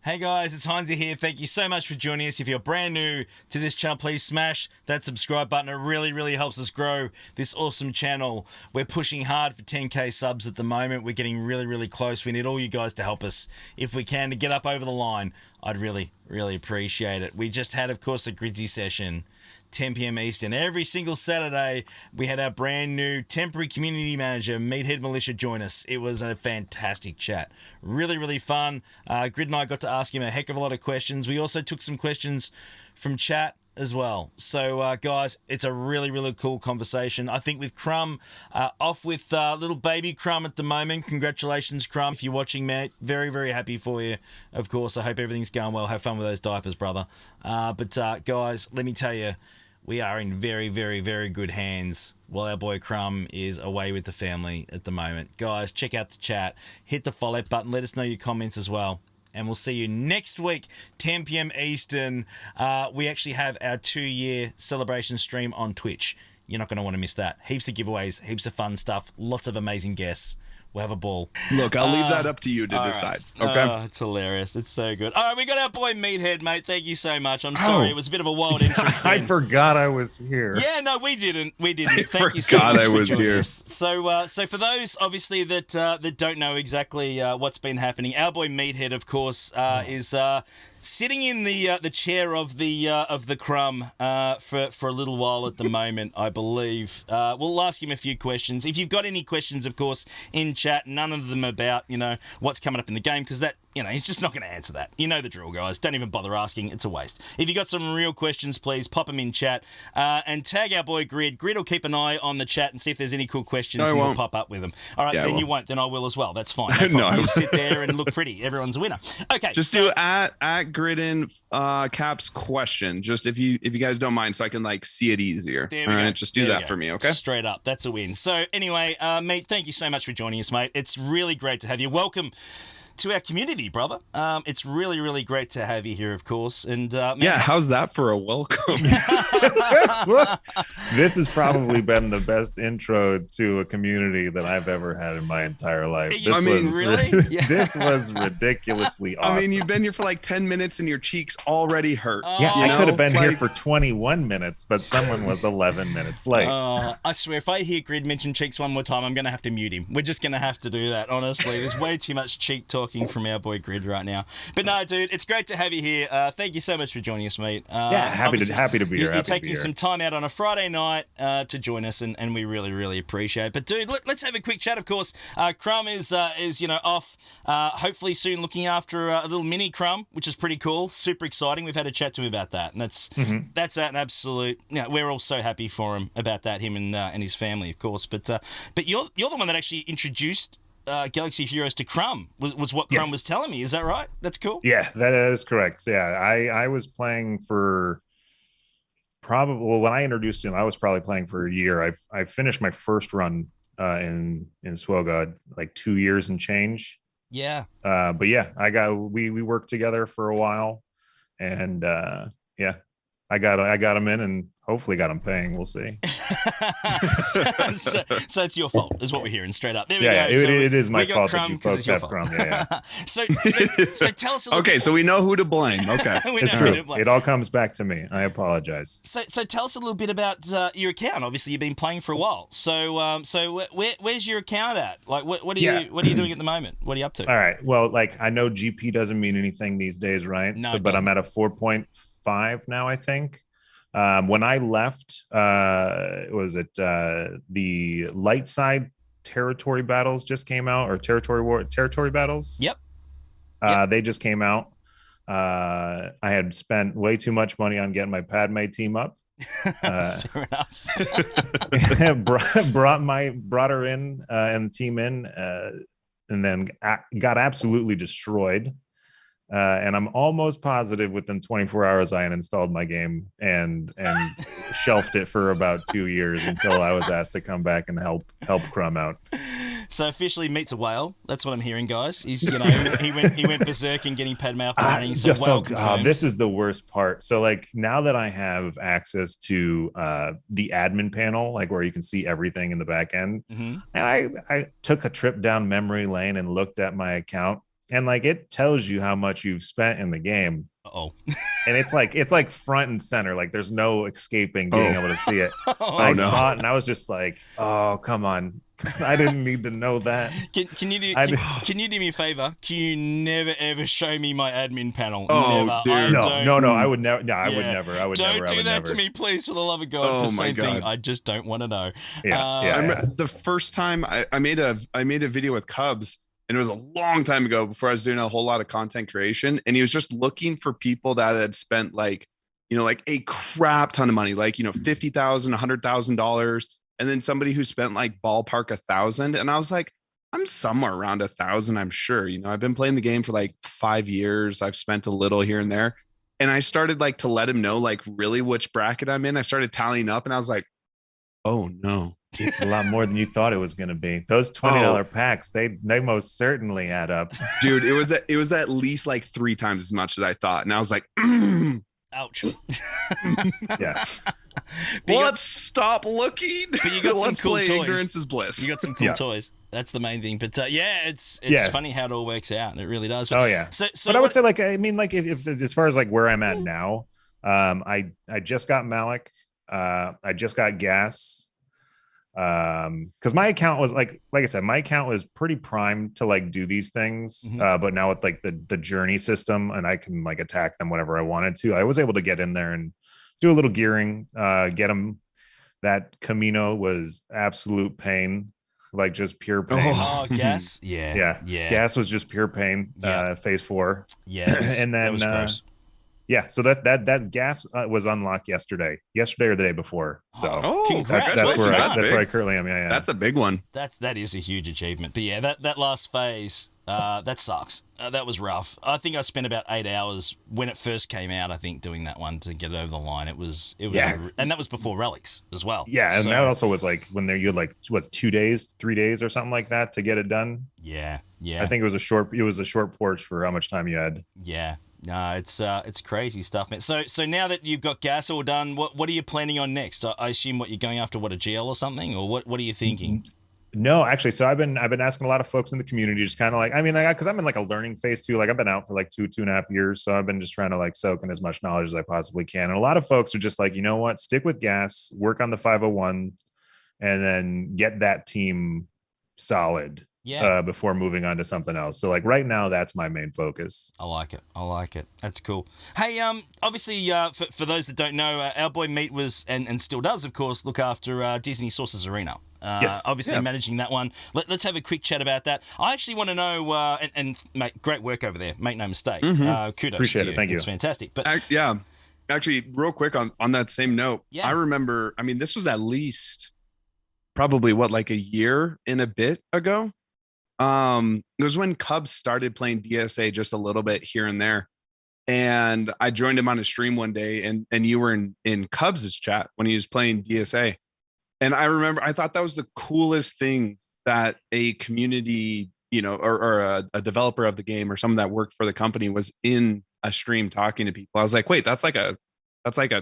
Hey guys, it's Heinzie here. Thank you so much for joining us. If you're brand new to this channel, please smash that subscribe button. It really, really helps us grow this awesome channel. We're pushing hard for 10k subs at the moment. We're getting really, really close. We need all you guys to help us if we can to get up over the line. I'd really, really appreciate it. We just had, of course, a Gridsy session. 10 p.m. Eastern. Every single Saturday, we had our brand new temporary community manager, Meathead Militia, join us. It was a fantastic chat. Really, really fun. Grid and I got to ask him a heck of a lot of questions. We also took some questions from chat as well. So, guys, it's a really, really cool conversation. I think with Crumb, off with little baby Crumb at the moment. Congratulations, Crumb. If you're watching, mate, very, very happy for you. Of course, I hope everything's going well. Have fun with those diapers, brother. But guys, let me tell you, we are in very, very, very good hands while our boy Crumb is away with the family at the moment. Guys, check out the chat. Hit the follow button. Let us know your comments as well. And we'll see you next week, 10 p.m. Eastern. We actually have our 2-year celebration stream on Twitch. You're not going to want to miss that. Heaps of giveaways, heaps of fun stuff, lots of amazing guests. We'll have a ball. Look, I'll leave that up to you to decide. Right. Okay. Oh, it's hilarious. It's so good. All right, we got our boy Meathead, mate. Thank you so much. I'm sorry. It was a bit of a wild entrance then. I forgot I was here. Yeah, no, we didn't. Thank you so forgot much I for was joining here. us. So for those, obviously, that don't know exactly what's been happening, our boy Meathead, of course, is sitting in the chair of the Crumb for a little while at the moment, I believe. We'll ask him a few questions. If you've got any questions, of course, in chat, none of them about, what's coming up in the game, because that, he's just not going to answer that. You know the drill, guys. Don't even bother asking. It's a waste. If you got some real questions, please pop them in chat and tag our boy Grid. Grid will keep an eye on the chat and see if there's any cool questions and we'll pop up with them. All right, Yeah, then you won't. Then I will as well. That's fine. No, No, you sit there and look pretty. Everyone's a winner. Okay. Just do at Gridden Caps question. Just if you guys don't mind, so I can see it easier. There we All go. right, just do that for me, okay? Straight up. That's a win. So anyway, mate, thank you so much for joining us, mate. It's really great to have you. Welcome to our community, brother. It's really, really great to have you here, of course. And man, yeah, how's that for a welcome? This has probably been the best intro to a community that I've ever had in my entire life. Really? Yeah. This was ridiculously awesome. I mean, you've been here for 10 minutes and your cheeks already hurt. Yeah, I could have been here for 21 minutes, but someone was 11 minutes late. I swear, if I hear Grid mention cheeks one more time, I'm going to have to mute him. We're just going to have to do that, honestly. There's way too much cheek talking from our boy Grid right now. But no, dude, it's great to have you here. Thank you so much for joining us, mate. Yeah, happy to be here. You're taking some time out on a Friday night to join us, and we really, really appreciate it. But dude, let's have a quick chat. Of course, Crumb is off. Hopefully soon, looking after a little mini Crumb, which is pretty cool. Super exciting. We've had a chat to him about that, and that's an absolute. We're all so happy for him about that. Him and his family, of course. But you're the one that actually introduced Galaxy Heroes to Crumb was what Crumb was telling me. Is that right? That's cool. Yeah, that is correct. Yeah, I was playing for when I introduced him, I was probably playing for a year. I finished my first run in Swelgod 2 years and change. Yeah. But yeah, we worked together for a while, and yeah, I got him in, and hopefully got him paying. We'll see. so it's your fault, is what we're hearing straight up. There we go. It is my fault that you folks have Crumb. Yeah. So tell us a little bit. So we know who to blame. Okay. It's true. It all comes back to me. I apologize. So tell us a little bit about your account. Obviously, you've been playing for a while. So where's your account at? What are you doing at the moment? What are you up to? All right. Well, I know GP doesn't mean anything these days, right? No, but I'm at a 4.5 now, I think. When I left, was it the light side territory battles just came out, or territory battles? Yep. They just came out. I had spent way too much money on getting my Padme team up. Fair enough. brought her in and the team in, and then got absolutely destroyed. And I'm almost positive within 24 hours I had installed my game and shelved it for about 2 years until I was asked to come back and help Crumb out. So officially meets a whale. That's what I'm hearing, guys. He's he went berserk and getting Padme up and running. So this is the worst part. So now that I have access to the admin panel, where you can see everything in the back end, and I took a trip down memory lane and looked at my account. and like it tells you how much you've spent in the game. Oh, And it's like front and center. Like there's no escaping being able to see it. I no. saw it and I was just like, oh, come on. I didn't need to know that. Can you do can you do me a favor? Can you never ever show me my admin panel? Oh, never. dude. No, I would never. No, I would Yeah. never. I would Don't never. I do would that never. to me, please, for the love of God. Oh, The my same thing. God. I just don't want to know. Yeah, Uh, yeah. I remember the first time I made a video with Cubs, and it was a long time ago before I was doing a whole lot of content creation, and he was just looking for people that had spent like, you know, like a crap ton of money, like, you know, $50,000, $100,000, and then somebody who spent like ballpark 1,000, and I was like, I'm somewhere around 1,000, I'm sure. You know, I've been playing the game for like 5 years. I've spent a little here and there, and I started like to let him know like really which bracket I'm in. I started tallying up, and I was like, oh no. It's a lot more than you thought it was going to be. Those $20 packs, they most certainly add up. Dude, it was at least like 3 times as much as I thought, and I was like, ouch. Yeah. let's stop looking. But you got some Let's cool play toys. Ignorance is bliss. You got some cool Yeah. toys. That's the main thing. But yeah, it's Yeah. funny how it all works out. It really does. But, Oh yeah. So But I would say, like, I mean, like, if as far as like where I'm at now, I just got Malik. I just got Gas. Because my account was like I said, my account was pretty primed to like do these things. Mhm. But now with like the journey system, and I can like attack them whenever I wanted to. I was able to get in there and do a little gearing, get them. That Camino was absolute pain, like just pure pain. Oh, Gas. Yeah. Yeah. Gas was just pure pain. Yeah. Phase 4. Yeah. And that then was gross. yeah, so that Gas was unlocked yesterday or the day before. So Congrats. that's where Well done. that's where I currently am. Yeah. That's a big one. That is a huge achievement. But yeah, that last phase, that sucks. That was rough. I think I spent about 8 hours when it first came out, I think, doing that one to get it over the line. It was Yeah. and that was before Relics as well. Yeah, and So, that also was like when you had like 2 days, 3 days or something like that to get it done. Yeah. I think it was a short porch for how much time you had. Yeah. No, it's crazy stuff, man. So now that you've got Gas all done, what are you planning on next? I assume you're going after a GL or something, or what are you thinking? No, actually, so I've been asking a lot of folks in the community, just kind of like, I mean, because I'm in like a learning phase too. Like I've been out for like 2.5 years, so I've been just trying to like soak in as much knowledge as I possibly can. And a lot of folks are just like, you know what, stick with Gas, work on the 501, and then get that team solid. Yeah. Before moving on to something else. So like right now, that's my main focus. I like it. That's cool. Hey, obviously, for those that don't know, our boy Meat was and still does, of course, look after Disney Sources Arena. Yes. Obviously managing that one. Let's have a quick chat about that. I actually want to know, and mate, great work over there. Make no mistake. Kudos Appreciate to it. you. Thank you. It's fantastic. But Yeah. Actually, real quick on that same note, Yeah. I remember, I mean, this was at least probably like a year and a bit ago. It was when Cubs started playing DSA just a little bit here and there. And I joined him on a stream one day, and you were in Cubs's chat when he was playing DSA. And I remember I thought that was the coolest thing that a community, you know, or a developer of the game or someone that worked for the company was in a stream talking to people. I was like, wait, that's like a that's a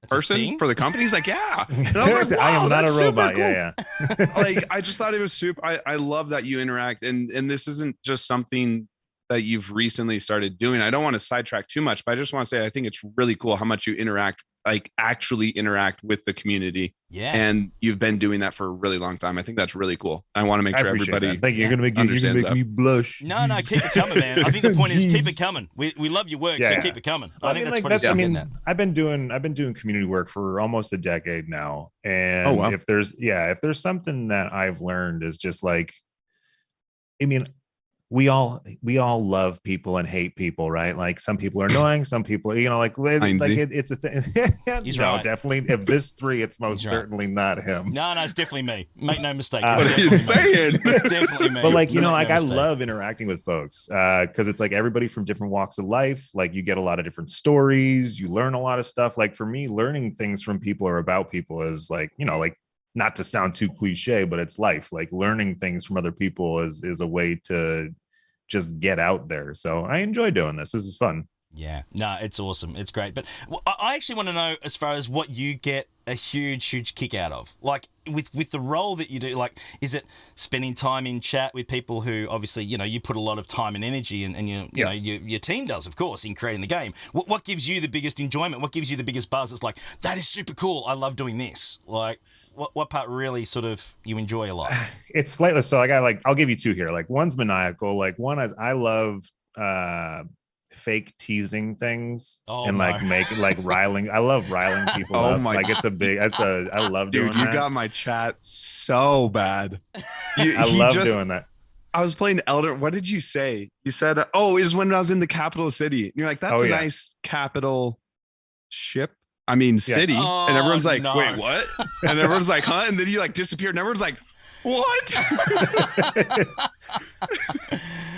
person thing? for the company. He's like, yeah. And I was like, I am wow, not a that's super robot. cool. Yeah. Like, I just thought it was super. I love that you interact, and this isn't just something that you've recently started doing. I don't want to sidetrack too much, but I just want to say I think it's really cool how much you actually interact with the community. yeah. And you've been doing that for a really long time. I think that's really cool. I want to make I sure appreciate everybody. that. Thank you. You're gonna make understands me blush. No, keep it coming, man. I think the point is keep it coming. We love your work, so Yeah. keep it coming. Well, I think mean, that's what I I'm mean, getting at. I've been doing community work for almost a decade now, and Oh, wow. if there's something that I've learned is just like, I mean, we all love people and hate people, right? Like some people are annoying, some people, you know, like it's a thing. He's no, right. definitely. If this 3, it's most He's right. certainly not him. No, it's definitely me. Make no mistake. What It's are you definitely me. saying? It's definitely me. But like, you know, Make like no I mistake. love interacting with folks because it's like everybody from different walks of life. Like you get a lot of different stories, you learn a lot of stuff. Like for me, learning things from people or about people is like, you know, like not to sound too cliche, but it's life. Like learning things from other people is a way to just get out there. So I enjoy doing this. This is fun. Yeah, no, it's awesome. It's great. But I actually want to know, as far as what you get a huge kick out of, like with the role that you do, like, is it spending time in chat with people who obviously, you put a lot of time and energy and you know, your team does, of course, in creating the game. What gives you the biggest enjoyment? What gives you the biggest buzz? It's like, that is super cool. I love doing this. Like, what part really sort of you enjoy a lot? It's slightly, so I'll give you two here. Like, one's maniacal. Like, one is, I love fake teasing things and riling. I love riling people up. Like, I love doing that. Dude, you got my chat so bad. I love doing that. I was playing Elder. What did you say? You said, is when I was in the capital city. And you're like, that's nice capital ship. I mean, city. Oh, and everyone's like, no. wait, what? And everyone's like, huh? And then you like disappeared. And everyone's like, what?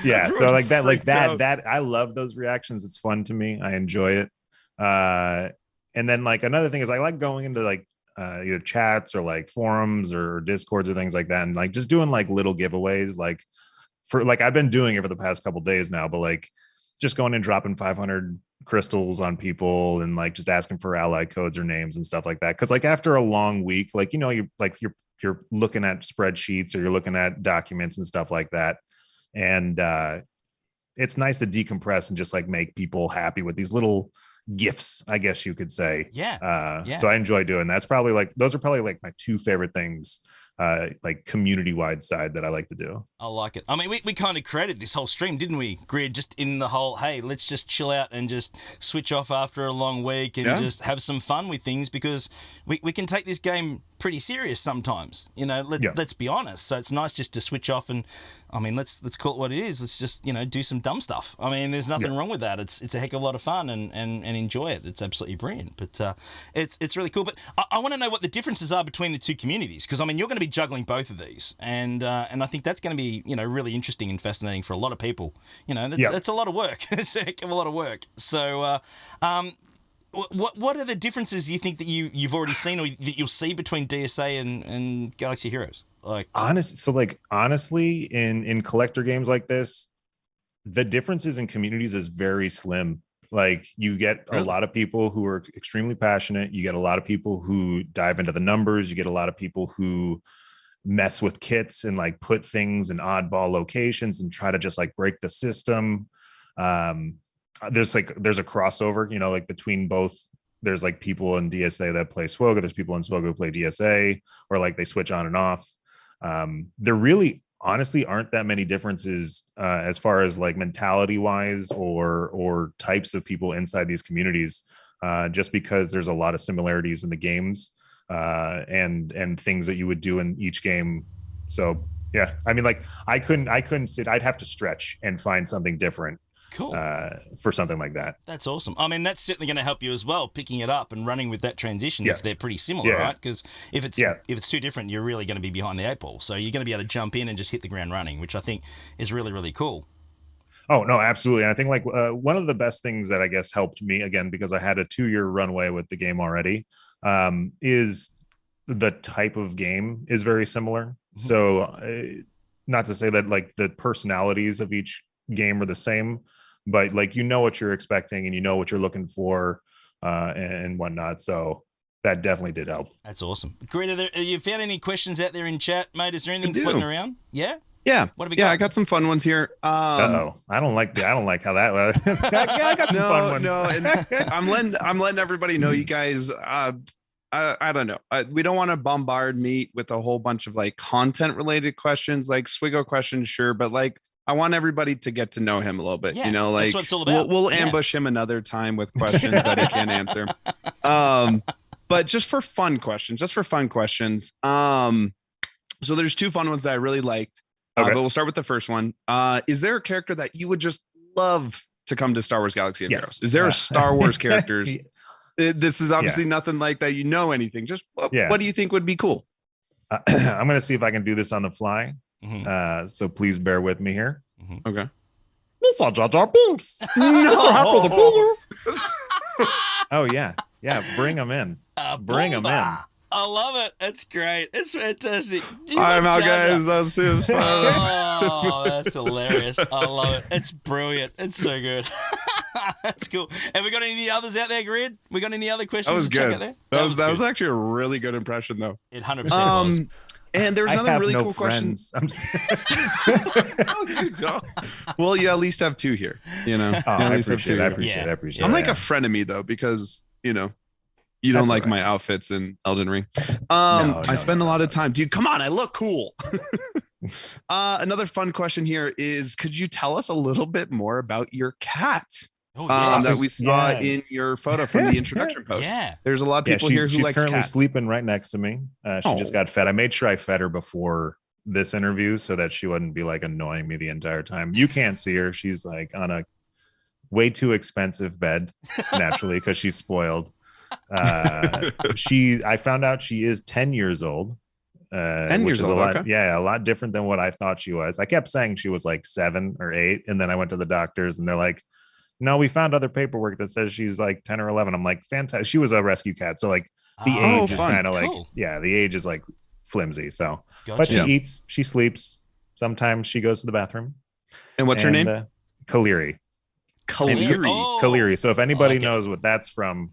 Yeah, so like that I love those reactions. It's fun to me. I enjoy it. And then like another thing is I like going into like either chats or like forums or discords or things like that, and like just doing like little giveaways, like for like I've been doing it for the past couple days now, but like just going and dropping 500 crystals on people and like just asking for ally codes or names and stuff like that, because like after a long week, like you're looking at spreadsheets or you're looking at documents and stuff like that, and it's nice to decompress and just like make people happy with these little gifts, I guess you could say. So I enjoy doing that. Those are probably like my two favorite things, like community-wide side that I like to do. I like it. I mean, we kind of created this whole stream, didn't we, Grid? Just in the whole, hey, let's just chill out and just switch off after a long week and just have some fun with things, because we can take this game pretty serious sometimes. Let's be honest. So it's nice just to switch off and, I mean, let's call it what it is. Let's just, do some dumb stuff. I mean, there's nothing wrong with that. It's a heck of a lot of fun and enjoy it. It's absolutely brilliant. But it's really cool. But I want to know what the differences are between the two communities, because I mean, you're going to be juggling both of these, and I think that's going to be really interesting and fascinating for a lot of people. That's a lot of work. It's a heck of a lot of work. So what are the differences you think that you've already seen or that you'll see between DSA and Galaxy Heroes? Like, honestly, in collector games like this, the differences in communities is very slim. Like, you get a lot of people who are extremely passionate. You get a lot of people who dive into the numbers. You get a lot of people who mess with kits and like put things in oddball locations and try to just like break the system. There's a crossover, like between both. There's like people in DSA that play SWOGA. There's people in SWOGA who play DSA, or like they switch on and off. There really honestly aren't that many differences as far as like mentality wise or types of people inside these communities, just because there's a lot of similarities in the games and things that you would do in each game. So yeah, I mean, like I couldn't sit. I'd have to stretch and find something different. Cool. For something like that. That's awesome. I mean, that's certainly going to help you as well, picking it up and running with that transition if they're pretty similar, right? Because if it's too different, you're really going to be behind the eight ball. So you're going to be able to jump in and just hit the ground running, which I think is really, really cool. Oh, no, absolutely. And I think like one of the best things that I guess helped me, again, because I had a 2-year runway with the game already, is the type of game is very similar. Mm-hmm. So not to say that like the personalities of each game are the same, but like what you're expecting and what you're looking for and whatnot. So that definitely did help. That's awesome. Grid, have you found any questions out there in chat, mate? Is there anything floating around? Yeah. What have we got? I got some fun ones here. I don't like how that was. I got some fun ones. No, and I'm letting everybody know, you guys. I don't know. We don't want to bombard Meat with a whole bunch of like content related questions, like Swigo questions, sure, but like, I want everybody to get to know him a little bit, like that's what it's all about. We'll ambush him another time with questions that he can't answer. But just for fun questions. So there's 2 fun ones that I really liked. But we'll start with the first one. Is there a character that you would just love to come to Star Wars Galaxy of Heroes? Is there a Star Wars characters? This is obviously nothing like that. Anything. Just what do you think would be cool? I'm going to see if I can do this on the fly. Mm-hmm. So please bear with me here. Mm-hmm. Okay. Mr. Jar Jar Binks. Mr. Happy to be here. Oh yeah. Bring him in. Bring him in. I love it. It's great. It's fantastic. I'm out, guys. That was fun. Oh, that's hilarious. I love it. It's brilliant. It's so good. That's cool. Have we got any others out there, Grid? We got any other questions? That was to check good. out there? That was actually a really good impression, though. It 100% was. And there's another really cool friends. question. Oh, you don't. Well, you at least have two here. You know, I appreciate it. I'm like a frenemy though, because you know, you don't like my outfits in Elden Ring. I spend a lot of time, dude. Come on, I look cool. Another fun question here is: could you tell us a little bit more about your cat? That we saw in your photo from the introduction post. Yeah, there's a lot of people here who she's likes currently cats. sleeping right next to me. She just got fed. I made sure I fed her before this interview so that she wouldn't be like annoying me the entire time. You can't see her. She's like on a way too expensive bed naturally because she's spoiled. I found out she is 10 years old. 10 years is old, a lot, okay. a lot different than what I thought she was. I kept saying she was like 7 or 8, and then I went to the doctors and they're like, no, we found other paperwork that says she's like 10 or 11. I'm like, fantastic. She was a rescue cat, so like the age is kind of like, the age is like flimsy. So, but she eats, she sleeps. Sometimes she goes to the bathroom. And what's her name? Kaliri. Kaliri. So if anybody knows what that's from,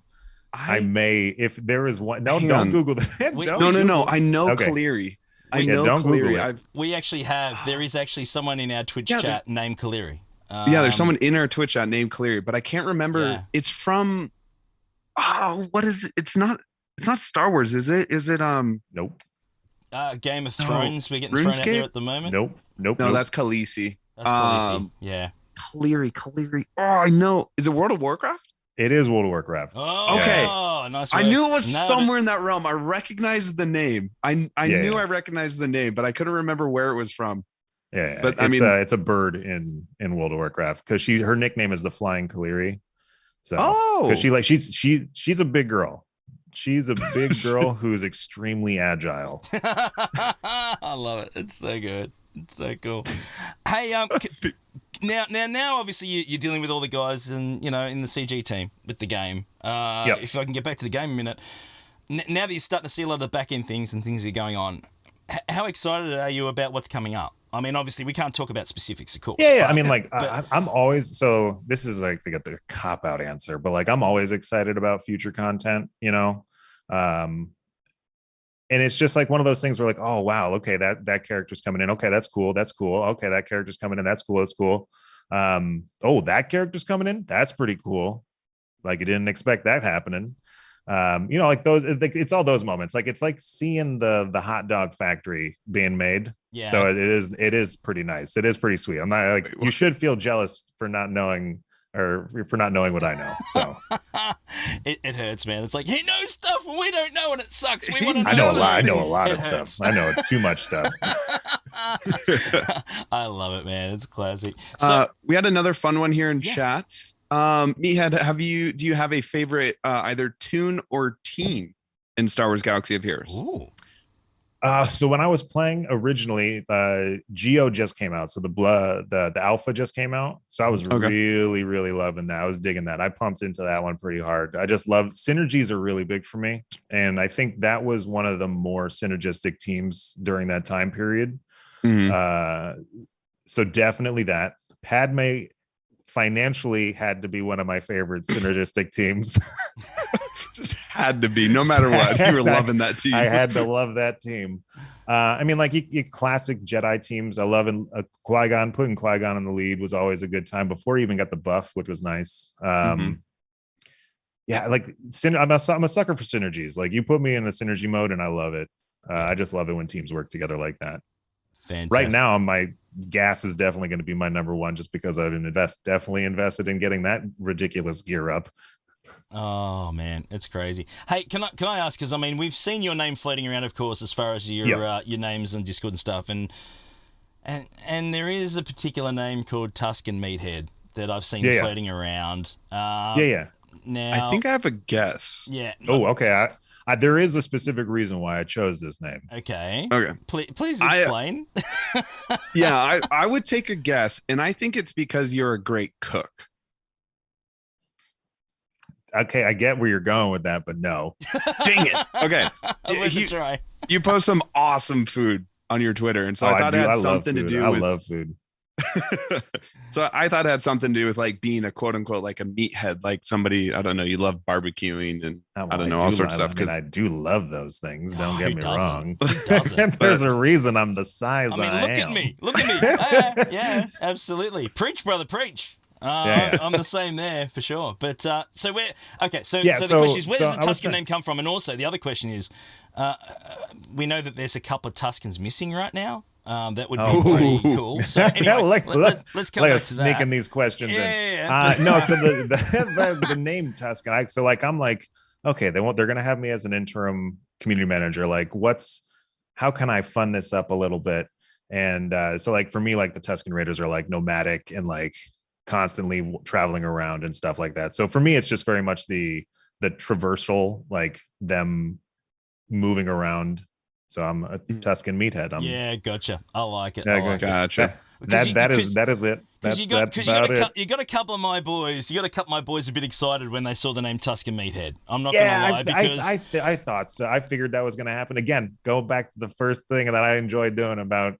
I may, if there is one. No, don't Google that. No. I know Kaliri. I know Kaliri. We actually have. There is actually someone in our Twitch chat named Kaliri. There's someone in our Twitch chat named Kaliri, but I can't remember. Yeah. It's from. Oh, what is it? It's not Star Wars, is it? Is it Nope. Game of Thrones. We're getting thrown out there at the moment. Nope. No, that's Khaleesi. That's Khaleesi. Yeah. Kaliri. Oh, I know. Is it World of Warcraft? It is World of Warcraft. Oh, okay. Nice. I knew it was somewhere in that realm. I recognized the name. I knew I recognized the name, but I couldn't remember where it was from. Yeah, but I mean, it's a bird in World of Warcraft because her nickname is the Flying Kaliri. So, because she's a big girl. She's a big girl who's extremely agile. I love it. It's so good. It's so cool. Hey, now, obviously you're dealing with all the guys and in the CG team with the game. If I can get back to the game a minute, now that you're starting to see a lot of the back end things and things that are going on, how excited are you about what's coming up? I mean, obviously we can't talk about specifics, of course. Yeah. I mean, I'm always, so this is like to get the cop out answer, but like I'm always excited about future content, and it's just like one of those things where like, oh wow, okay, that character's coming in. Okay, that's cool. Okay, that character's coming in. That's cool. That character's coming in. That's pretty cool. Like you didn't expect that happening. Like those. It's all those moments. Like it's like seeing the hot dog factory being made. Yeah. So it is pretty nice. It is pretty sweet. I'm not like you should feel jealous for not knowing. Or for not knowing what I know, so it hurts, man. It's like he knows stuff and we don't know, and it sucks. We want to know. I know a lot of stuff. I know too much stuff. I love it, man. It's classic. So we had another fun one here in chat. Meathead, do you have a favorite either tune or team in Star Wars Galaxy of Heroes? Ooh. So when I was playing originally, Geo just came out. So the alpha just came out. So I was really, really loving that. I was digging that. I pumped into that one pretty hard. I just love synergies are really big for me. And I think that was one of the more synergistic teams during that time period. Mm-hmm. So definitely that. Padme financially had to be one of my favorite synergistic teams. Just had to be, no matter what. You were loving that team. I had to love that team. I mean, like you classic Jedi teams. I love Qui-Gon. Putting Qui-Gon in the lead was always a good time before he even got the buff, which was nice. Yeah, like I'm a sucker for synergies. Like you put me in a synergy mode, and I love it. I just love it when teams work together like that. Fantastic. Right now, my gas is definitely going to be my number one, just because I've definitely invested in getting that ridiculous gear up. Oh man, it's crazy. Hey, can I ask? Because I mean, we've seen your name floating around, of course, as far as your names and Discord and stuff, and there is a particular name called Tuscan Meathead that I've seen floating around. Now, I think I have a guess. Yeah. Oh, okay. There is a specific reason why I chose this name. Okay. Please explain. I would take a guess, and I think it's because you're a great cook. Okay, I get where you're going with that, but no. Dang it. Okay. Worth a try. You post some awesome food on your Twitter, and so Oh, I thought do. it had I love something to food. do I with. love food. So I thought it had something to do with like being a quote unquote like a meathead, like somebody, I don't know, you love barbecuing and Oh, I don't know, do all sorts of love- stuff. I mean, I do love those things. Don't Oh, get who me doesn't? wrong. Who doesn't? There's a reason I'm the size I mean, I look am. at me. Look at me. Yeah, absolutely. Preach, brother, preach. Yeah. I'm the same there for sure. But so we're okay. So, Yeah, so the so- question is, where so does the I was Tuscan trying- name come from? And also, the other question is, we know that there's a couple of Tuscans missing right now. That would be Oh. pretty cool. So anyway, let's come like back us to sneaking that. these questions in. Yeah. No, so the name Tuscan. I'm like, okay, they're gonna have me as an interim community manager. Like, how can I fund this up a little bit? And so like for me, like the Tuscan Raiders are like nomadic and like constantly traveling around and stuff like that. So for me, it's just very much the traversal, like them moving around. So I'm a Tuscan meathead. Yeah, gotcha. I like it. Yeah, I like it. Gotcha. that is it. Because That's you about it. got a couple of my boys. You got a couple of my boys a bit excited when they saw the name Tuscan Meathead. I'm not gonna lie because I thought so. I figured that was going to happen. Again, go back to the first thing that I enjoyed doing about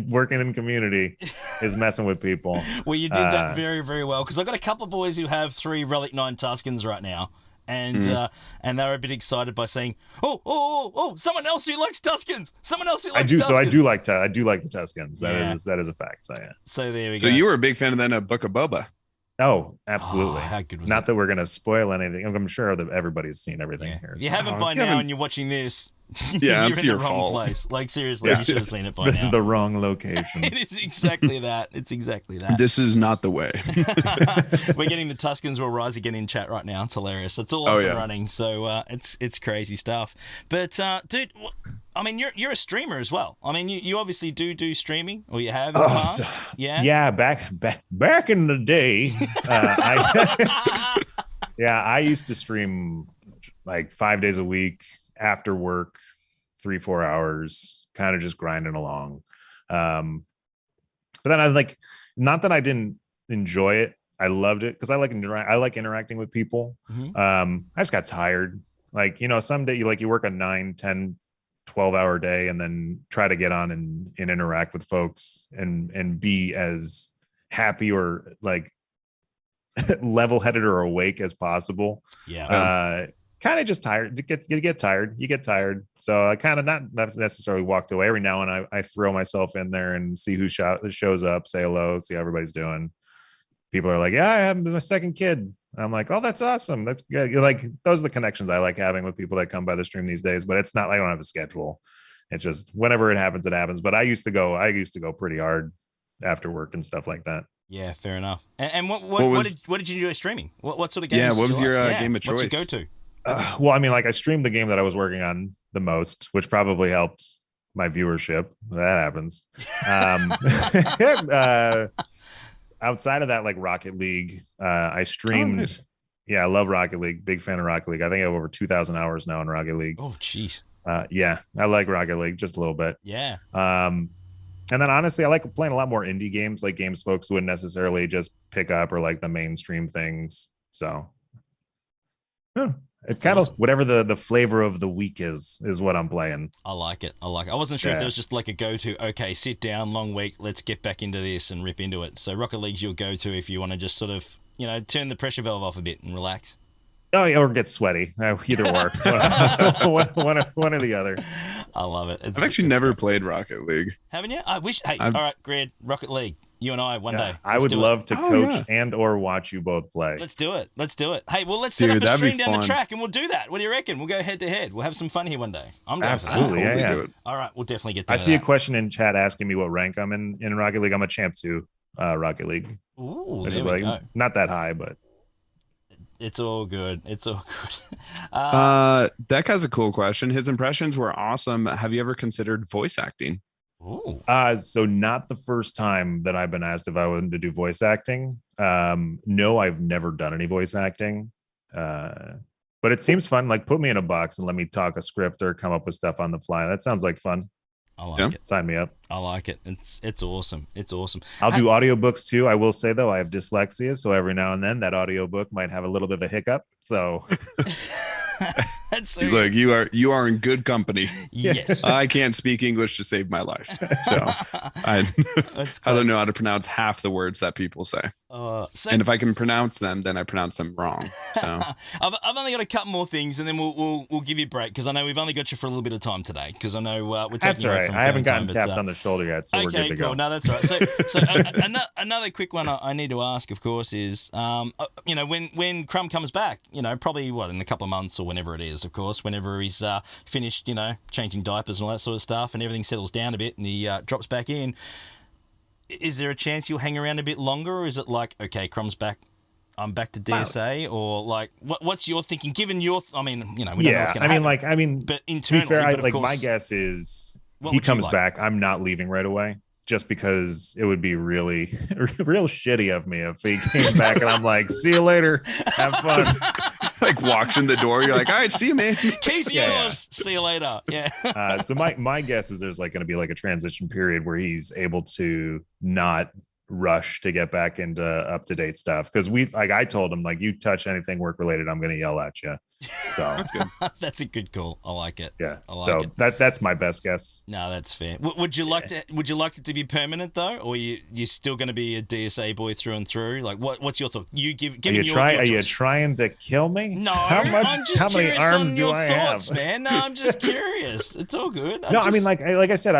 working in community is messing with people. well, you did that very, very well. Because I've got a couple of boys who have 3 Relic 9 Tuscans right now. And they were a bit excited by saying, oh, someone else who likes Tuscans. Someone else who likes Tuscans. So I do like the Tuscans. That is a fact. So yeah. So there we go. So you were a big fan of then a Book of Boba. Oh, absolutely. How good was Not it? that we're going to spoil anything. I'm sure that everybody's seen everything here. If you haven't by now and you're watching this, Yeah, you're it's in your the wrong fault. place. Like, seriously, Yeah. you should have seen it by This now. is the wrong location. It is exactly that. It's exactly that. This is not the way. We're getting the Tuscans will rise again in chat right now. It's hilarious. It's all Oh, up and yeah. running. So it's crazy stuff. But dude, I mean, you're a streamer as well. I mean, you obviously do streaming, or you have in the past. Yeah, back in the day, I used to stream like 5 days a week after work, 3-4 hours, kind of just grinding along. But then I was like, not that I didn't enjoy it. I loved it because I like interacting with people. Mhm. I just got tired. Like, someday you work a 9, 10, 12-hour day and then try to get on and interact with folks and be as happy or like level-headed or awake as possible. Yeah. Kind of just tired. You get tired. So I kind of not necessarily walked away. Every now and then I throw myself in there and see who shows up, say hello, see how everybody's doing. People are like, yeah, I have my second kid. And I'm like, oh, that's awesome. That's good. You're like, those are the connections I like having with people that come by the stream these days. But it's not like I don't have a schedule. It's just whenever it happens, it happens. But I used to go pretty hard after work and stuff like that. Yeah, fair enough. And what did you enjoy streaming? What sort of games? Yeah, what did was you your like? game of What's your choice? go-to? Well, I mean, like I streamed the game that I was working on the most, which probably helped my viewership. That happens. Outside of that, like Rocket League, I streamed. Oh, nice. Yeah, I love Rocket League. Big fan of Rocket League. I think I have over 2,000 hours now in Rocket League. Oh, jeez. Yeah, I like Rocket League just a little bit. Yeah. And then honestly, I like playing a lot more indie games, like games folks wouldn't necessarily just pick up or like the mainstream things. So it's kind of whatever the flavor of the week is what I'm playing. I like it. I wasn't sure if Yeah. there was just like a go-to, okay, sit down, long week, let's get back into this and rip into it. So Rocket League's your go-to if you want to just sort of, turn the pressure valve off a bit and relax. Oh, yeah, or get sweaty. Either or. one or the other. I love it. I've actually never played Rocket League. Haven't you? I wish. Hey, I've- all right, Grid, Rocket League. You and I one day. I would do it. love to Oh, coach yeah. and or watch you both play. Let's do it. Hey, well, let's set Dude, up a that'd be stream down the fun. track and we'll do that. What do you reckon? We'll go head to head. We'll have some fun here one day. I'm down for that. Absolutely. Totally yeah. do it. All right, we'll definitely get that. I see a question in chat asking me what rank I'm in Rocket League. I'm a champ 2 Rocket League, Ooh, which there is we like go. not that high, but It's all good. It's all good. Deck has a cool question. His impressions were awesome. Have you ever considered voice acting? Ooh. so not the first time that I've been asked if I wanted to do voice acting. No, I've never done any voice acting. But it seems fun. Like put me in a box and let me talk a script or come up with stuff on the fly. That sounds like fun. I like it. Sign me up. I like it. It's awesome. It's awesome. I'll do audiobooks too. I will say though, I have dyslexia, so every now and then that audiobook might have a little bit of a hiccup. So That's Look, you are in good company. Yes. I can't speak English to save my life, so I don't know how to pronounce half the words that people say. And if I can pronounce them, then I pronounce them wrong. So I've only got a couple more things, and then we'll give you a break because I know we've only got you for a little bit of time today. Because I know we're taking. That's all right. I haven't gotten time, tapped on the shoulder yet, so we're good to go. No, that's right. So another quick one I need to ask, of course, is when Crumb comes back, probably in a couple of months or whenever it is, of course, whenever he's finished, changing diapers and all that sort of stuff, and everything settles down a bit, and he drops back in. Is there a chance you'll hang around a bit longer, or is it like, okay, Crumb's back, I'm back to DSA, or like, what's your thinking? Given your, we don't know what's going to happen. But internally, to be fair, but of course, my guess is he comes back. I'm not leaving right away, just because it would be really, real shitty of me if he came back and I'm like, see you later, have fun. Like walks in the door, you're like, all right, see you, man. Keys yours. See you later. Yeah. So my guess is there's going to be like a transition period where he's able to not rush to get back into up-to-date stuff, because I told him, like, you touch anything work related, I'm going to yell at you. So that's good. That's a good call. I like it. Yeah. I like it. That's my best guess. No, that's fair. Would you like it to be permanent though, or you're still going to be a DSA boy through and through? Like, what's your thought? Are you trying to kill me? No, I'm just how many arms do I thoughts, have, man? No, I'm just curious. It's all good. I mean, like I said,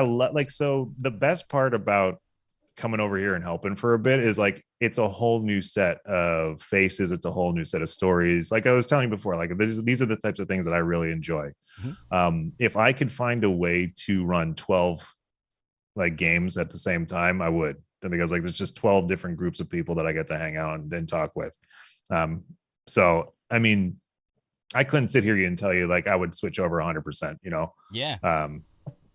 so the best part about coming over here and helping for a bit is like it's a whole new set of faces, it's a whole new set of stories. Like I was telling you before, like these are the types of things that I really enjoy. Mm-hmm. If I could find a way to run 12 like games at the same time, I would, because like there's just 12 different groups of people that I get to hang out and talk with. So I mean, I couldn't sit here and tell you like I would switch over 100%,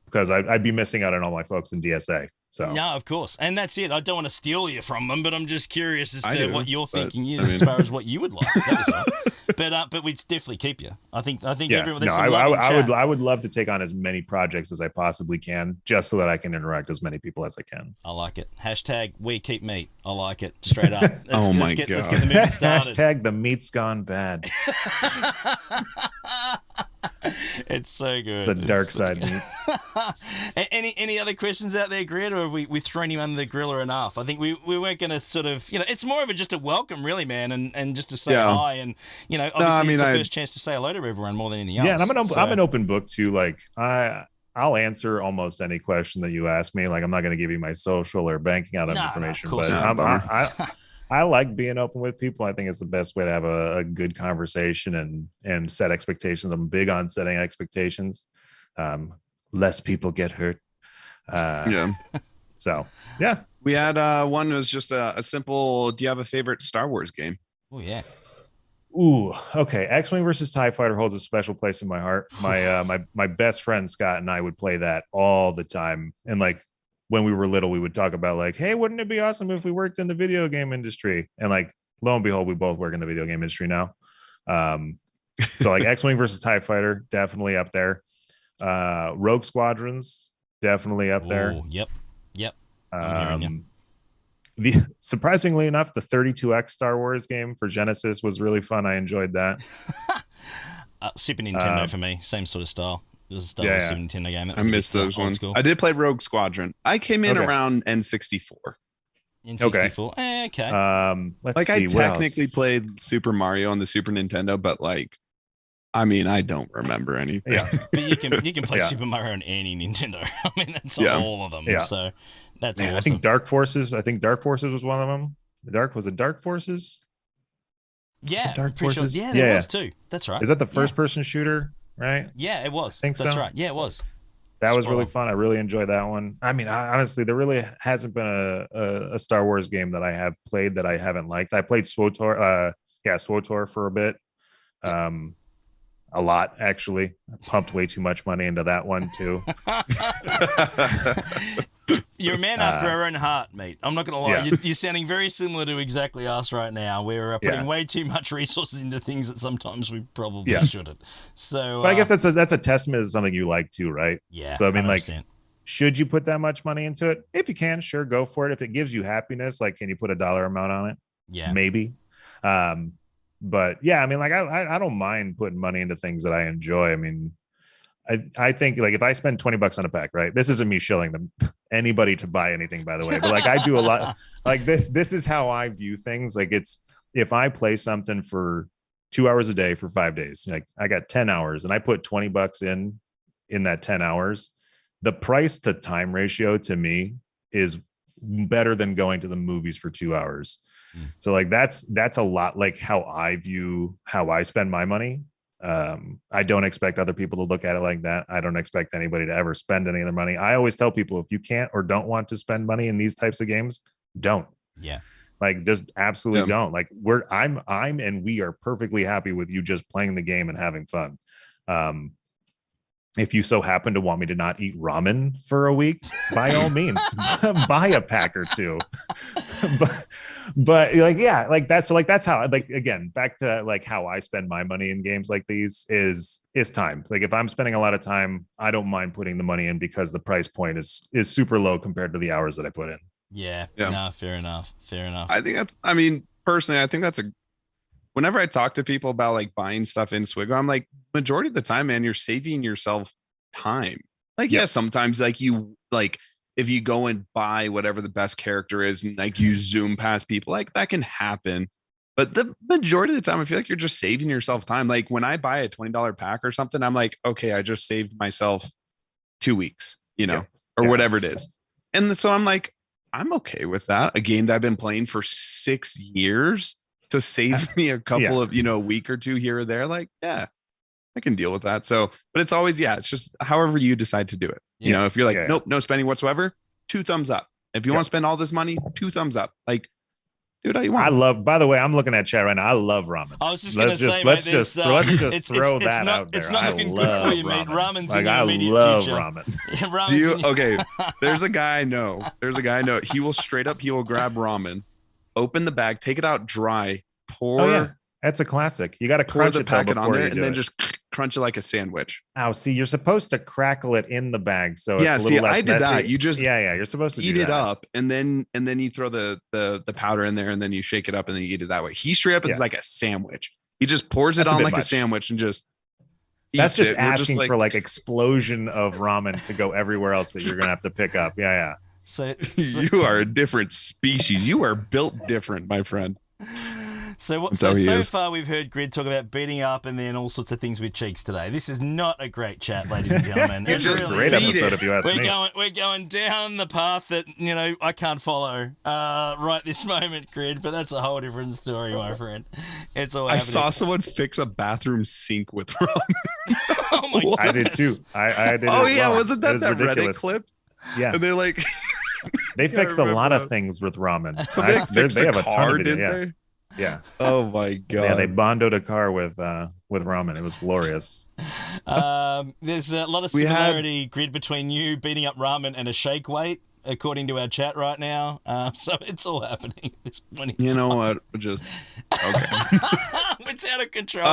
because I'd be missing out on all my folks in DSA. So no, of course, and that's it. I don't want to steal you from them, but I'm just curious as to what your thinking is as far as what you would like. That was all. But we'd definitely keep you. I think everyone. No, I would love to take on as many projects as I possibly can, just so that I can interact as many people as I can. I like it. Hashtag we keep meat. I like it. Straight up. God! Let's get the movie started. Hashtag the meat's gone bad. It's so good. It's a dark side meat. Any other questions out there, Grid, or have we thrown you under the griller enough? I think we weren't going to sort of, it's more of just a welcome, really, man, and just to say hi, and obviously it's the first chance to say hello to everyone more than anything else. Yeah, and I'm an open book too. Like I'll answer almost any question that you ask me. Like I'm not going to give you my social or banking out information, but I like being open with people. I think it's the best way to have a good conversation and set expectations. I'm big on setting expectations. Less people get hurt. So yeah, we had one that was just a simple. Do you have a favorite Star Wars game? Oh yeah. Ooh, okay. X-Wing versus TIE Fighter holds a special place in my heart. My best friend Scott and I would play that all the time, and like when we were little, we would talk about like, hey, wouldn't it be awesome if we worked in the video game industry? And like, lo and behold, we both work in the video game industry now. So like X-Wing versus TIE Fighter, definitely up there. Rogue Squadrons, definitely up there. Yep. Surprisingly enough, the 32X Star Wars game for Genesis was really fun. I enjoyed that. Super Nintendo for me, same sort of style. It was a Star Wars Super Nintendo game. I missed those ones. School. I did play Rogue Squadron. I came in around N64. N64. Okay. Let's see. I technically played Super Mario on the Super Nintendo, but like, I mean, I don't remember anything. Yeah. But you can play Super Mario on any Nintendo. I mean, that's all of them. Yeah. So that's awesome. I think Dark Forces was one of them. Was it Dark Forces? Yeah. Dark Forces? Sure. Yeah, there was too. That's right. Is that the first person shooter? Right? Yeah, it was. I think that's so. right. Yeah, it was. That was really fun. I really enjoyed that one. I mean, honestly, there really hasn't been a Star Wars game that I have played that I haven't liked. I played SWTOR for a bit. A lot, actually. I pumped way too much money into that one too. You're a man after our own heart, mate. I'm not going to lie. Yeah. You're sounding very similar to exactly us right now. We're putting way too much resources into things that sometimes we probably shouldn't. So, but I guess that's a testament to something you like too, right? Yeah. So I mean, 100%. Like should you put that much money into it? If you can, sure, go for it. If it gives you happiness, like, can you put a dollar amount on it? Yeah, maybe. But yeah, I mean, like, I don't mind putting money into things that I enjoy. I mean, I think, like, if I spend $20 on a pack, right? This isn't me shilling them anybody to buy anything, by the way, but like, I do a lot. Like, this is how I view things. Like, it's, if I play something for 2 hours a day for 5 days, like, I got 10 hours and I put $20 in that 10 hours, the price to time ratio to me is better than going to the movies for 2 hours. So like, that's a lot like how I view how I spend my money. I don't expect other people to look at it like that. I don't expect anybody to ever spend any of their money. I always tell people, if you can't or don't want to spend money in these types of games, don't. Yeah. Like, just absolutely don't. Like, I'm and we are perfectly happy with you just playing the game and having fun. If you so happen to want me to not eat ramen for a week, by all means, buy a pack or two. but like, yeah, like that's how, like, again, back to like how I spend my money in games like these is time. Like, if I'm spending a lot of time, I don't mind putting the money in because the price point is super low compared to the hours that I put in. Yeah. No, fair enough. I think that's, I mean, personally, I think that's whenever I talk to people about like buying stuff in Swiggo, I'm like, majority of the time, man, you're saving yourself time. Like, yeah, sometimes like you, like, if you go and buy whatever the best character is and like you zoom past people, like, that can happen. But the majority of the time, I feel like you're just saving yourself time. Like, when I buy a $20 pack or something, I'm like, okay, I just saved myself 2 weeks, or whatever it is. And so I'm like, I'm okay with that. A game that I've been playing for 6 years to save me a couple of, a week or two here or there. Like, yeah, I can deal with that. So, but it's always, it's just however you decide to do it. If you're like, nope, no spending whatsoever, 2 thumbs up. If you want to spend all this money, 2 thumbs up. Like, do what you want. By the way, I'm looking at chat right now. I love ramen. I was just going to say, let's just throw that out there. It's not looking good for you, mate. Ramen's in the immediate future. Ramen. Do you? Okay. There's a guy I know. He will straight up, he will grab ramen, open the bag, take it out dry, pour. Oh, yeah. That's a classic. You got to crunch the packet on there and then just crunch it like a sandwich. Oh, see, you're supposed to crackle it in the bag, so it's a little less I did messy. that. You just you're supposed to eat it up, and then you throw the powder in there, and then you shake it up, and then you eat it that way. He straight up is like a sandwich. He just pours it on like a sandwich and just. That's just asking for like explosion of ramen to go everywhere else that you're gonna have to pick up. Yeah. So you are a different species. You are built different, my friend. So far we've heard Grid talk about beating up and then all sorts of things with cheeks today. This is not a great chat, ladies and gentlemen. It's just really a great episode, if you ask me. We're going down the path that I can't follow right this moment, Grid. But that's a whole different story, my friend. It's all. I saw someone fix a bathroom sink with ramen. Oh my god! I did too. I did. Oh yeah, wasn't that Reddit clip? Yeah, and they're like, they fixed a lot of things with ramen. They have a ton of it. Yeah. Oh my god. Yeah, they bondoed a car with ramen. It was glorious. There's a lot of similarity, Grid, between you beating up ramen and a shake weight, according to our chat right now. So it's all happening at this point. You know what? Just okay. It's out of control.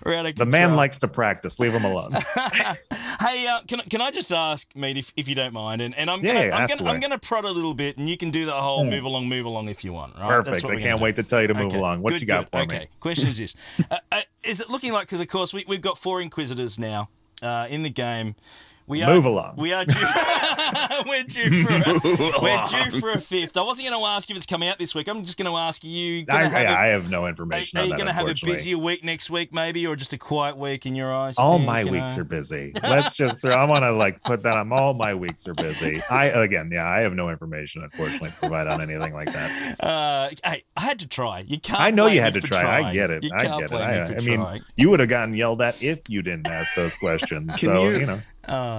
We're out of control. The man likes to practice. Leave him alone. Hey, can I just ask, mate, if you don't mind, and I'm gonna prod a little bit, and you can do the whole move along if you want. Right? Perfect. I can't wait to tell you to move along. What you got for me? Okay. Question is this: is it looking like, because of course we've got 4 Inquisitors now in the game? Move along. We are due. We're due for a 5th. I wasn't going to ask if it's coming out this week. I'm just going to ask you. I have no information on that. Are you going to have a busier week next week, maybe, or just a quiet week in your eyes? All my weeks are busy. Let's just I want to put that on. All my weeks are busy. I have no information, unfortunately, to provide on anything like that. Hey, I had to try. You can't. I know you had to try. Trying. I get it. I mean, you would have gotten yelled at if you didn't ask those questions.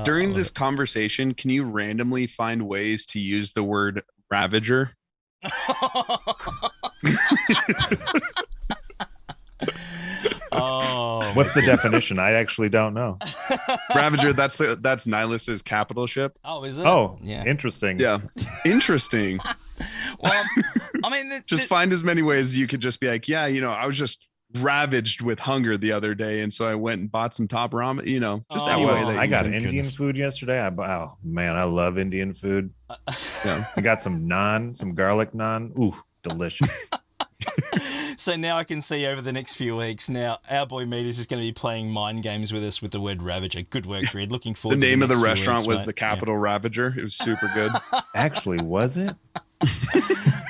During this conversation, can you randomly find ways to use the word Ravager? What's the definition? I actually don't know. Ravager, that's Nihilus's capital ship. Oh, is it? Oh, yeah. Interesting. Yeah, interesting. Well, I mean, just find as many ways you could just be like, I was just ravaged with hunger the other day, and so I went and bought some top ramen. You know, just Oh, any way that I you got can. Indian food yesterday. Oh man, I love Indian food. Yeah. I got some naan, some garlic naan. Ooh, delicious. So now I can see over the next few weeks. Now our boy Meat is just going to be playing mind games with us with the word Ravager. Good work, Grid. Looking The forward. name to of the next few restaurant weeks, was mate. the Capital Ravager. It was super good. Actually, was it?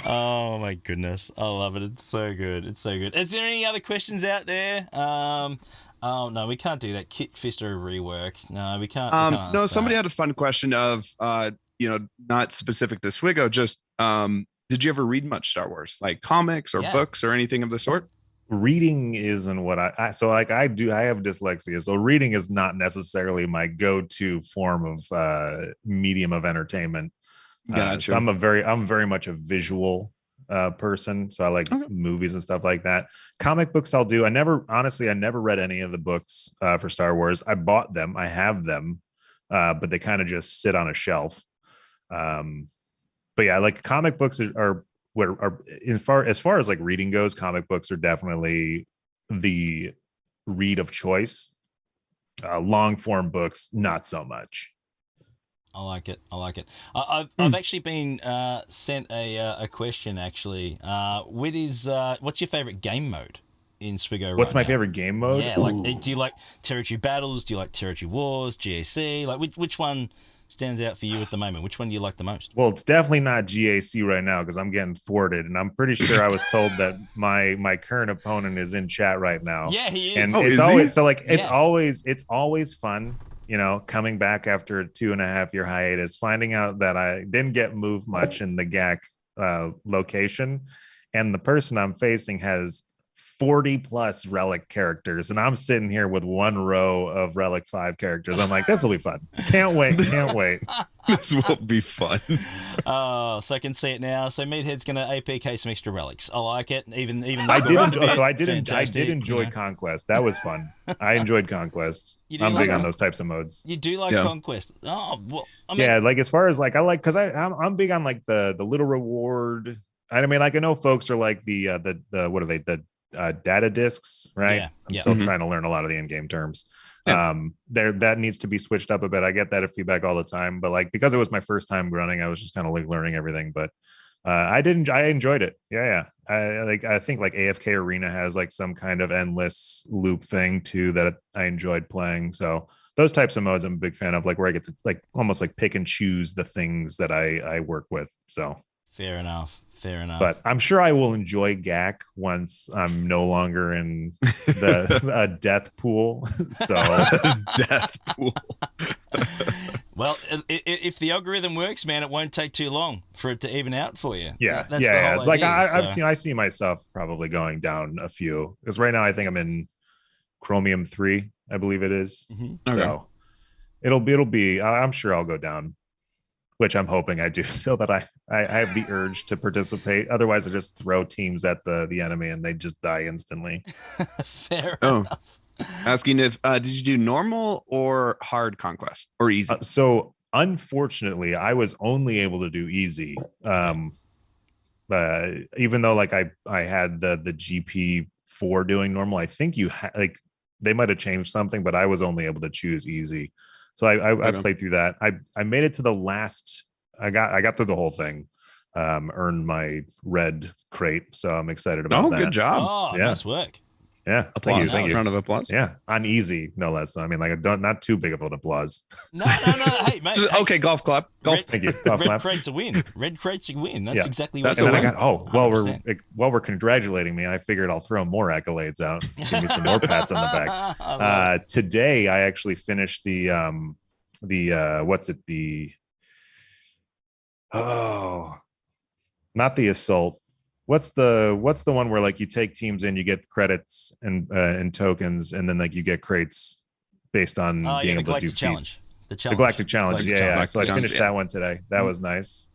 Oh my goodness, I love it. It's so good. It's so good. Is there any other questions out there? Oh no, we can't do that. Kit Fister rework. No, we can't. We can't No, ask somebody that. had a fun question of not specific to Swigo, just did you ever read much Star Wars, like comics or Yeah. books or anything of the sort? Reading isn't what I so like I have dyslexia, so reading is not necessarily my go-to form of medium of entertainment. Gotcha. So I'm very much a visual person, so I like movies and stuff like that. Comic books I'll do. I never read any of the books for Star Wars. I bought them, I have them, but they kind of just sit on a shelf. But yeah, like comic books are as far as like reading goes, comic books are definitely the read of choice. Long form books, not so much. I like it. I like it. I've actually been sent a question. Actually, what's your favorite game mode in Swigo? What's my now? favorite game mode? Yeah, like do you like territory battles? Do you like territory wars? GAC? Like which one stands out for you at the moment? Which one do you like the most? Well, it's definitely not GAC right now because I'm getting thwarted, and I'm pretty sure I was told that my current opponent is in chat right now. Yeah, he is. And Oh, it's is he? always so like Yeah. it's always fun, you know, coming back after a 2.5 year hiatus, finding out that I didn't get moved much in the GAC location, and the person I'm facing has 40 plus relic characters, and I'm sitting here with one row of relic 5 characters. I'm like, this will be fun. Can't wait. This will be fun. Oh, so I can see it now. So Meathead's going to APK some extra relics. I like it. Even the I score did up a enjoy, bit. so I did Fantastic, enjoy you know. Conquest. That was fun. I enjoyed Conquest. You do I'm like big on it? those types of modes. You do like Yeah. Conquest. Oh, well, I mean, Yeah, like as far as like I like, because I'm big on like the little reward. I mean, like I know folks are like the what are they, the data discs, right? Yeah, I'm yeah. still Mhm. trying to learn a lot of the in-game terms. Yeah. There that needs to be switched up a bit. I get that feedback all the time, but like because it was my first time running, I was just kind of like learning everything. But I enjoyed it. Yeah. I think like AFK Arena has like some kind of endless loop thing too that I enjoyed playing. So those types of modes I'm a big fan of, like where I get to like almost like pick and choose the things that I work with. So fair enough. but I'm sure I will enjoy GAC once I'm no longer in the death pool. So Death pool. Well, if the algorithm works, man, it won't take too long for it to even out for you. yeah, That's yeah, the yeah. whole Like idea, I see myself probably going down a few because right now I think I'm in Chromium 3, I believe it is. Mhm. Okay. So it'll be. I'm sure I'll go down, which I'm hoping I do, so that I have the urge to participate. Otherwise, I just throw teams at the enemy and they just die instantly. Fair Oh. enough. Asking if did you do normal or hard conquest or easy? So unfortunately, I was only able to do easy. Even though like I had the GP for doing normal, I think like they might have changed something, but I was only able to choose easy. So I played through that. I made it to the last. I got through the whole thing. Earned my red crate, so I'm excited about that. Good job. Oh, Yeah. nice work. Yeah, Applause. thank you. Round of applause. Yeah, on easy, no less. I mean, like, not too big of an applause. No. Hey, mate. Hey, Okay, golf clap. Golf. Thank you. Golf Red clap. crate's a win. Red crate's a win. That's Yeah. exactly That's what And a then I win. got while we're congratulating me, I figured I'll throw more accolades out. Give me some more pats on the back. Today I actually finished the not the assault. What's the one where like you take teams in, you get credits and tokens, and then like you get crates based on being able to do feats. The Galactic Challenge. Yeah. So I Challenge, finished yeah. that one today. That was nice.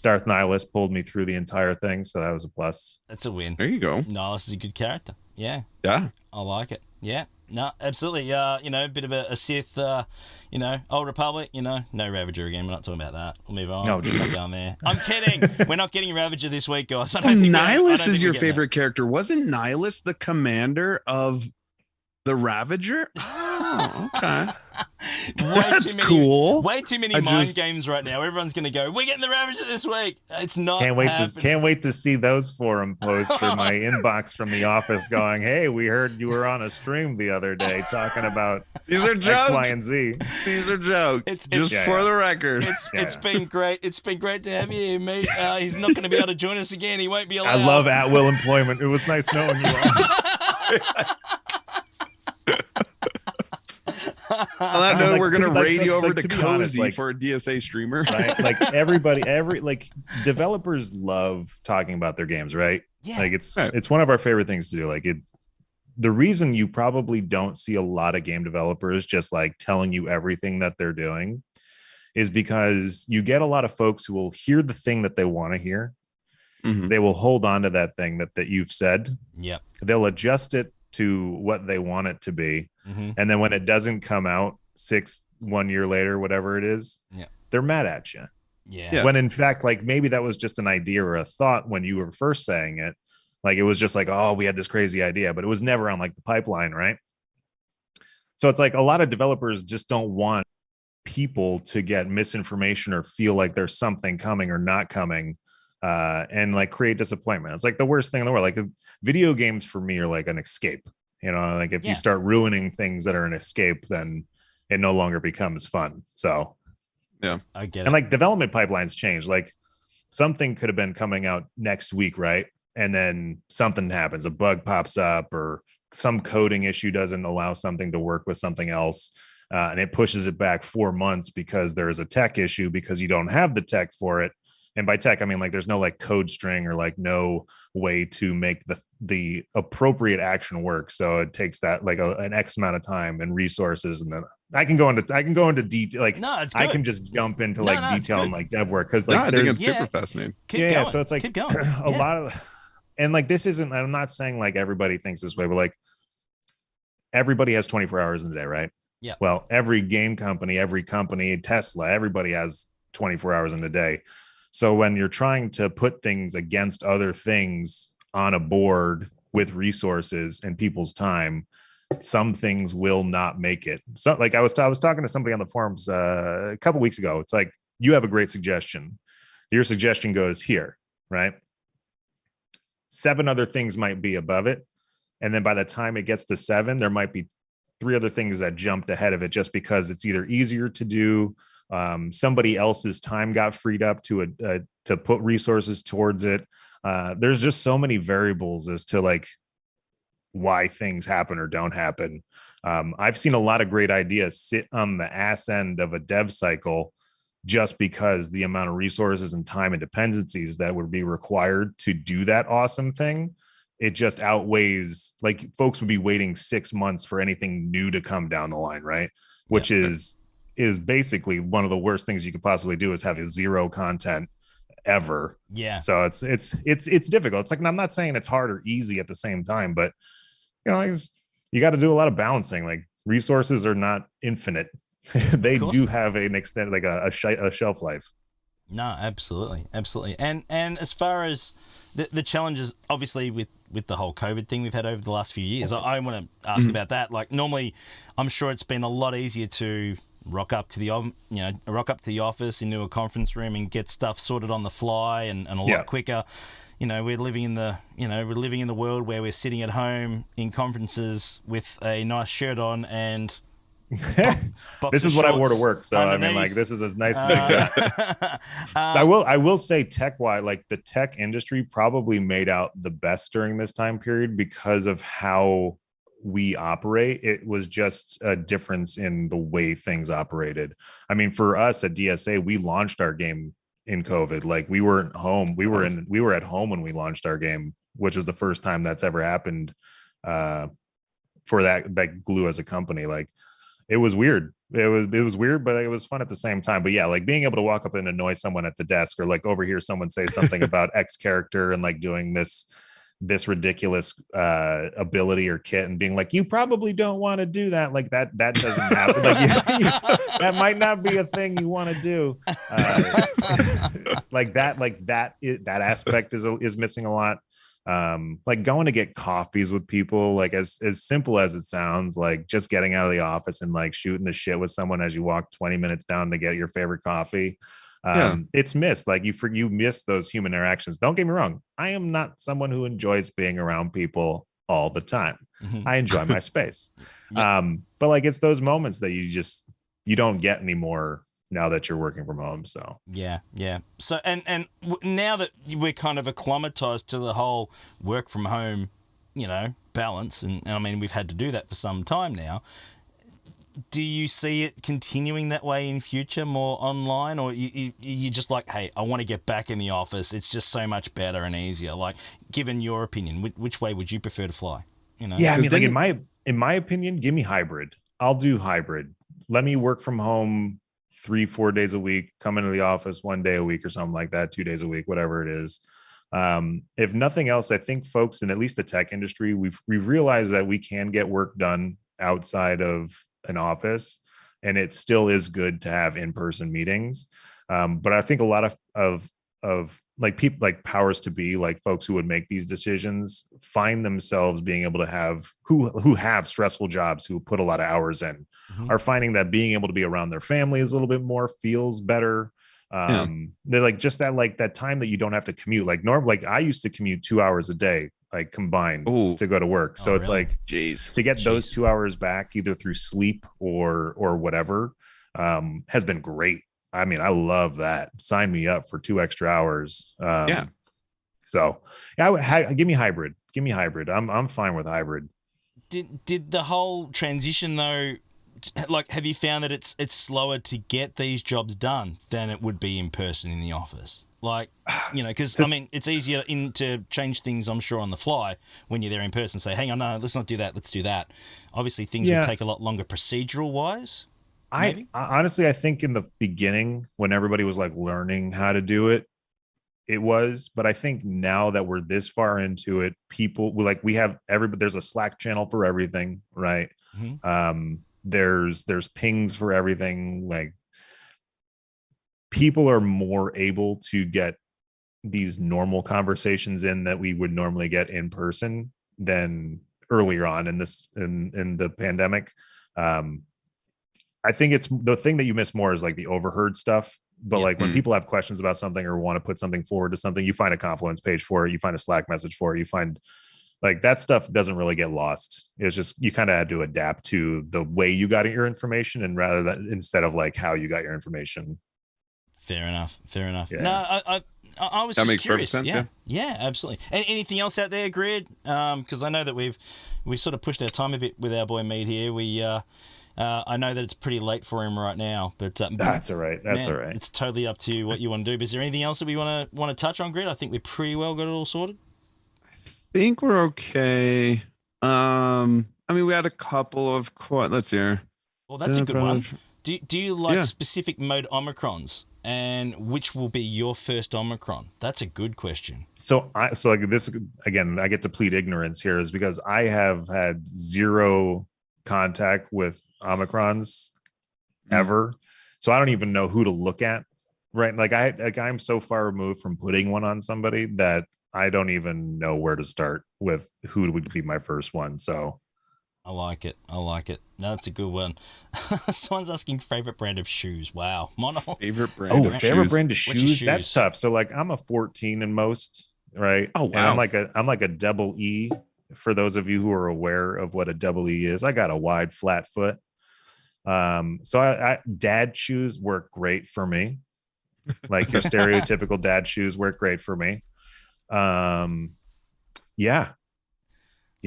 Darth Nihilus pulled me through the entire thing, so that was a plus. That's a win. There you go. Nihilus is a good character. Yeah, Yeah. I like it. Yeah, no, absolutely. You know, a bit of a Sith, you know, Old Republic, you know, no Ravager again. We're not talking about that. We'll move on. No, We're not going there. I'm kidding. We're not getting Ravager this week, guys. I Oh, don't think Nihilus is your getting favorite character. Wasn't Nihilus the commander of the Ravager? Oh, okay. That's cool. Way too many mind games right now. Everyone's going to go, we're getting the Ravager this week. It's not Can't wait to see those forum posts in my inbox from the office going, hey, we heard you were on a stream the other day talking about These are jokes. X, Y, and Z. These are jokes. For the record. It's been great. It's been great to have you here, mate. He's not going to be able to join us again. He won't be allowed. I love at-will employment. It was nice knowing you all. On that note, we're gonna radio over to be Cozy honest, for a DSA streamer. Right? Like developers love talking about their games, right? Yeah. Like it's one of our favorite things to do. Like the reason you probably don't see a lot of game developers just like telling you everything that they're doing is because you get a lot of folks who will hear the thing that they want to hear. Mm-hmm. They will hold on to that thing that you've said. Yep. They'll adjust it to what they want it to be. Mm-hmm. And then when it doesn't come out 1 year later, whatever it is, they're mad at you. Yeah. When in fact, like maybe that was just an idea or a thought when you were first saying it. Like it was just like, oh, we had this crazy idea, but it was never on like the pipeline, right? So it's like a lot of developers just don't want people to get misinformation or feel like there's something coming or not coming, and like create disappointment. It's like the worst thing in the world. Like video games for me are like an escape. You know, like if you start ruining things that are an escape, then it no longer becomes fun. So yeah, I get it. And like development pipelines change. Like something could have been coming out next week, right? And then something happens, a bug pops up or some coding issue doesn't allow something to work with something else. And it pushes it back 4 months because there is a tech issue because you don't have the tech for it. And by tech, I mean, like, there's no like code string or like no way to make the appropriate action work. So it takes that like an X amount of time and resources. And then I can go into detail. Like I can just jump into detail and like dev work. Cause like, I think it's super fascinating. Keep going. So it's like a lot of, and like, this isn't, I'm not saying like everybody thinks this way, but like everybody has 24 hours in a day, right? Yeah. Well, every game company, every company, Tesla, everybody has 24 hours in a day. So when you're trying to put things against other things on a board with resources and people's time, some things will not make it. So like I was talking to somebody on the forums a couple weeks ago. It's like, you have a great suggestion. Your suggestion goes here, right? 7 other things might be above it. And then by the time it gets to 7, there might be 3 other things that jumped ahead of it just because it's either easier to do, somebody else's time got freed up to put resources towards it. There's just so many variables as to like why things happen or don't happen. I've seen a lot of great ideas sit on the ass end of a dev cycle just because the amount of resources and time and dependencies that would be required to do that awesome thing, it just outweighs, like folks would be waiting 6 months for anything new to come down the line, right? Which is basically one of the worst things you could possibly do, is have a 0 content ever. Yeah. So it's difficult. It's like, and I'm not saying it's hard or easy at the same time, but you know, you got to do a lot of balancing. Like resources are not infinite. They do have an extent, like a shelf life. No, absolutely. And as far as the challenges, obviously with the whole COVID thing we've had over the last few years, I want to ask about that. Like normally, I'm sure it's been a lot easier to rock up to the office into a conference room and get stuff sorted on the fly and a lot quicker. You know, we're living in the world where we're sitting at home in conferences with a nice shirt on and this is what I wore to work, so underneath. I mean, like, this is as nice as it gets. I will say, tech-wise, like the tech industry probably made out the best during this time period because of how we operate. It was just a difference in the way things operated. I mean, for us at DSA, we launched our game in COVID. Like, we weren't home. We were at home when we launched our game, which is the first time that's ever happened for that Glue as a company. Like, it was weird. It was weird, but it was fun at the same time. But yeah, like being able to walk up and annoy someone at the desk or like overhear someone say something about X character and like doing this this ridiculous ability or kit and being like, you probably don't want to do that. Like that doesn't happen. Like that might not be a thing you want to do. That aspect is missing a lot. Like going to get coffees with people, like as simple as it sounds, like just getting out of the office and like shooting the shit with someone as you walk 20 minutes down to get your favorite coffee. It's missed. Like you miss those human interactions. Don't get me wrong, I am not someone who enjoys being around people all the time. I enjoy my space. But like it's those moments that you don't get anymore now that you're working from home. So yeah. So and now that we're kind of acclimatized to the whole work from home, balance, and I mean we've had to do that for some time now. Do you see it continuing that way in future, more online, or you just like, hey, I want to get back in the office? It's just so much better and easier. Like, given your opinion, which way would you prefer to fly? Yeah, I mean, like in my opinion, give me hybrid. I'll do hybrid. Let me work from home 3-4 days a week, come into the office 1 day a week or something like that, 2 days a week, whatever it is. If nothing else, I think folks in at least the tech industry, we've realized that we can get work done outside of an office, and it still is good to have in-person meetings. But I think a lot of like people like powers to be, like folks who would make these decisions, find themselves being able to have who have stressful jobs, who put a lot of hours in, are finding that being able to be around their family is a little bit more, feels better. They're like just that time that you don't have to commute. Like I used to commute 2 hours a day, like combined to go to work. So it's really? Like, to get those 2 hours back either through sleep or whatever, has been great. I mean, I love that. Sign me up for 2 extra hours. So give me hybrid. I'm fine with hybrid. Did the whole transition though, like, have you found that it's slower to get these jobs done than it would be in person in the office? Like, because I mean, it's easier to change things, I'm sure, on the fly when you're there in person. Say, hang on, no, let's not do that. Let's do that. Obviously, things would take a lot longer procedural wise. I honestly, I think in the beginning when everybody was like learning how to do it, it was. But I think now that we're this far into it, we have everybody. There's a Slack channel for everything, right? There's pings for everything. Like, people are more able to get these normal conversations in that we would normally get in person than earlier on in the pandemic. I think it's the thing that you miss more is like the overheard stuff. But like when people have questions about something or want to put something forward to something, you find a Confluence page for it, you find a Slack message for it, you find like that stuff doesn't really get lost. It's just you kind of had to adapt to the way you got your information, and rather than instead of like how you got your information. Fair enough. Yeah. No, I was that just makes curious. Perfect sense, yeah, absolutely. Anything else out there, Grid? Because I know that we sort of pushed our time a bit with our boy Mead here. I know that it's pretty late for him right now, but that's all right. That's all right. It's totally up to what you want to do. But is there anything else that we want to touch on, Grid? I think we pretty well got it all sorted. I think we're okay. I mean, we had a couple of let's hear. Well, that's a good one. Do you like specific mode Omicrons, and which will be your first Omicron? That's a good question. So like this again, I get to plead ignorance here, is because I have had zero contact with Omicrons ever, so I don't even know who to look at. Right, I'm so far removed from putting one on somebody that I don't even know where to start with who would be my first one. So I like it. No, that's a good one. Someone's asking favorite brand of shoes. Wow. Favorite brand of shoes? That's tough. So like I'm a 14 in most, right? Oh, wow. And I'm like a double E. For those of you who are aware of what a double E is, I got a wide flat foot. So I dad shoes work great for me. Like your stereotypical dad shoes work great for me. Yeah.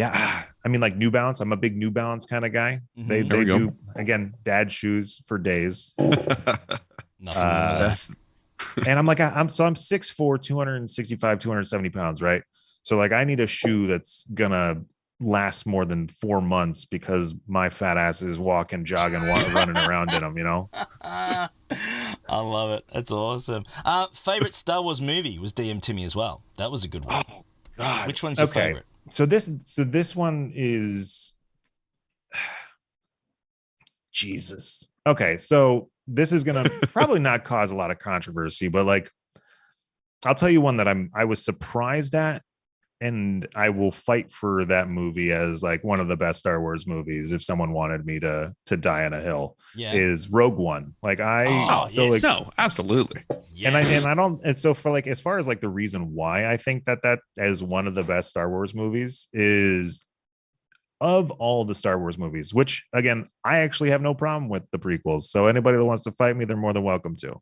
I mean, like New Balance. I'm a big New Balance kind of guy. They do, again, dad shoes for days. And I'm like, I'm 6'4", 265, 270 pounds, right? So like I need a shoe that's gonna last more than 4 months because my fat ass is walking, jogging, running around in them, I love it. That's awesome. Favorite Star Wars movie was DM to me as well. That was a good one. Oh God. Which one's your favorite? So this one is Jesus. Okay, so this is gonna probably not cause a lot of controversy, but like I'll tell you one that I was surprised at, and I will fight for that movie as like one of the best Star Wars movies if someone wanted me to die on a hill. Yeah. Is Rogue One. Like no, absolutely. Yes. And I don't, and so for like as far as like the reason why I think that is one of the best Star Wars movies is, of all the Star Wars movies, which again I actually have no problem with the prequels, so anybody that wants to fight me, they're more than welcome to.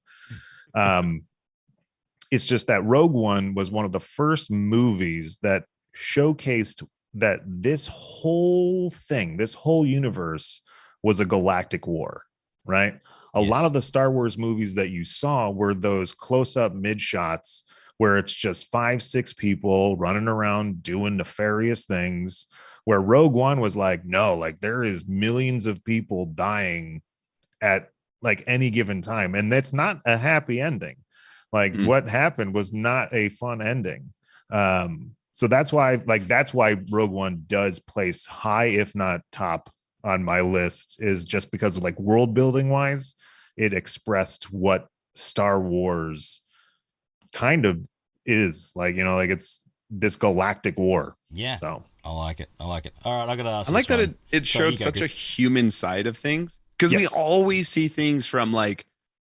It's just that Rogue One was one of the first movies that showcased that this whole thing, this whole universe was a galactic war, right? A lot of the Star Wars movies that you saw were those close-up mid shots where it's just 5-6 people running around doing nefarious things, where Rogue One was like, no, like there is millions of people dying at like any given time. And that's not a happy ending. Like what happened was not a fun ending. So that's why Rogue One does place high, if not top on my list, is just because of like world building wise, it expressed what Star Wars kind of is like, like it's this galactic war. Yeah. So I like it. All right, I gotta ask. I like that it showed such a human side of things, because we always see things from like,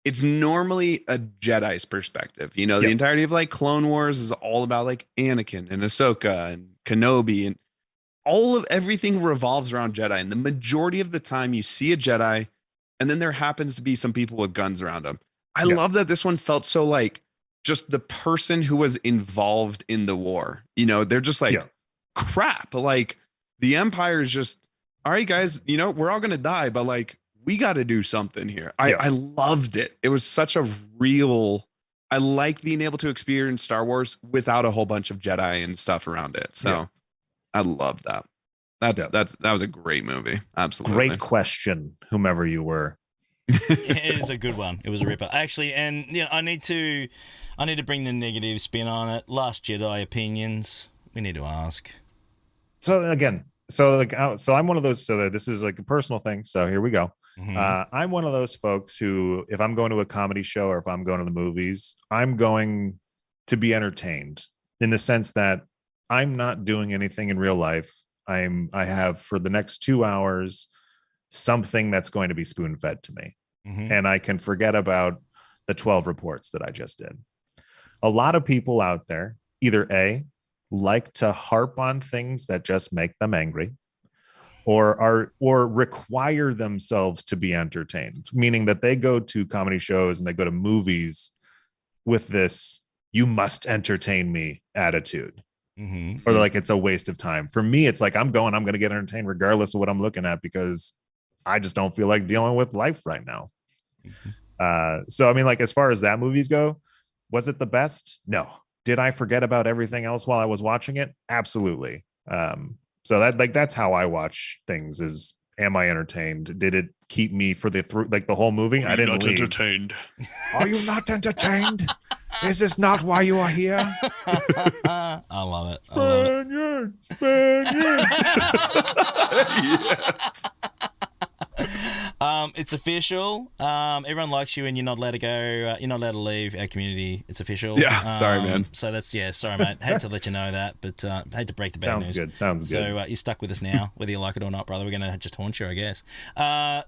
it's normally a Jedi's perspective. The entirety of like Clone Wars is all about like Anakin and Ahsoka and Kenobi, and everything revolves around Jedi. And the majority of the time you see a Jedi, and then there happens to be some people with guns around them. I love that this one felt so like just the person who was involved in the war. They're just like, crap. Like the Empire is just, all right, guys, we're all going to die, but like, we got to do something here. I loved it. It was such a real, I like being able to experience Star Wars without a whole bunch of Jedi and stuff around it. So I love that. That was a great movie. Absolutely. Great question, whomever you were. It is a good one. It was a ripper. Actually, and I need to bring the negative spin on it. Last Jedi opinions. We need to ask. So again, I'm one of those, so that this is like a personal thing. So here we go. I'm one of those folks who, if I'm going to a comedy show or if I'm going to the movies, I'm going to be entertained in the sense that I'm not doing anything in real life. I have for the next 2 hours something that's going to be spoon fed to me, and I can forget about the 12 reports that I just did. A lot of people out there either A, like to harp on things that just make them angry, or require themselves to be entertained, meaning that they go to comedy shows and they go to movies with this "you must entertain me" attitude, or like it's a waste of time. For me, it's like I'm going to get entertained regardless of what I'm looking at, because I just don't feel like dealing with life right now. So I mean, like as far as that movies go, was it the best? No. Did I forget about everything else while I was watching it? Absolutely. So that's how I watch things, is, am I entertained? Did it keep me for the whole movie? I didn't leave. Entertained. Are you not entertained? Is this not why you are here? I love it. Spaniard. Yes. It's official. Everyone likes you, and you're not allowed to go. You're not allowed to leave our community. It's official. Yeah, sorry, man. So sorry, mate. Hate to let you know that, but hate to break the bad news. Sounds good. So you're stuck with us now, whether you like it or not, brother. We're gonna just haunt you, I guess.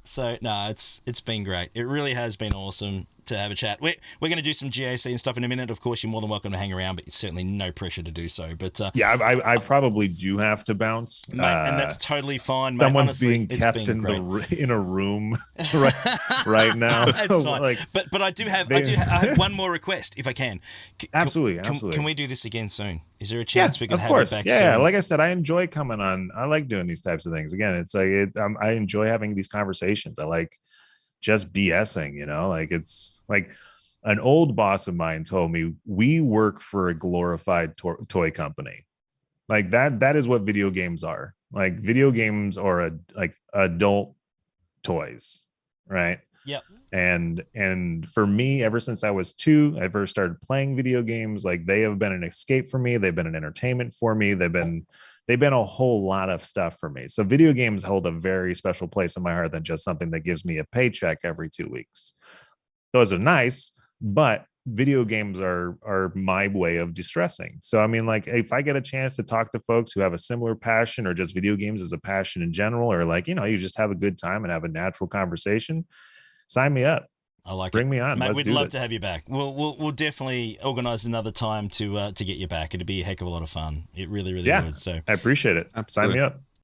So no, it's been great. It really has been awesome to have a chat. We're going to do some GAC and stuff in a minute. Of course, you're more than welcome to hang around, but certainly no pressure to do so. But I probably do have to bounce, mate, and that's totally fine, mate. Someone's Honestly, being kept in a room right now. That's fine. But I have one more request, if I can. Absolutely. Can we do this again soon? Is there a chance we can have course. it back soon? Like I said, I enjoy coming on. I like doing these types of things. Again, it's like I enjoy having these conversations. I like just BSing, like it's like an old boss of mine told me, we work for a glorified toy company. Like that is what video games are. Like video games are like adult toys, right? Yep. And for me, ever since I was 2, I first started playing video games. Like, they have been an escape for me. They've been an entertainment for me. They've been a whole lot of stuff for me. So video games hold a very special place in my heart than just something that gives me a paycheck every 2 weeks. Those are nice, but video games are my way of distressing. So I mean, like, if I get a chance to talk to folks who have a similar passion, or just video games as a passion in general, or like, you just have a good time and have a natural conversation, sign me up. I like Bring it. me on. Mate, Let's we'd do love this. to have you back. We'll definitely organise another time to get you back. It'd be a heck of a lot of fun. It really would. So I appreciate it. Absolutely. Sign me up.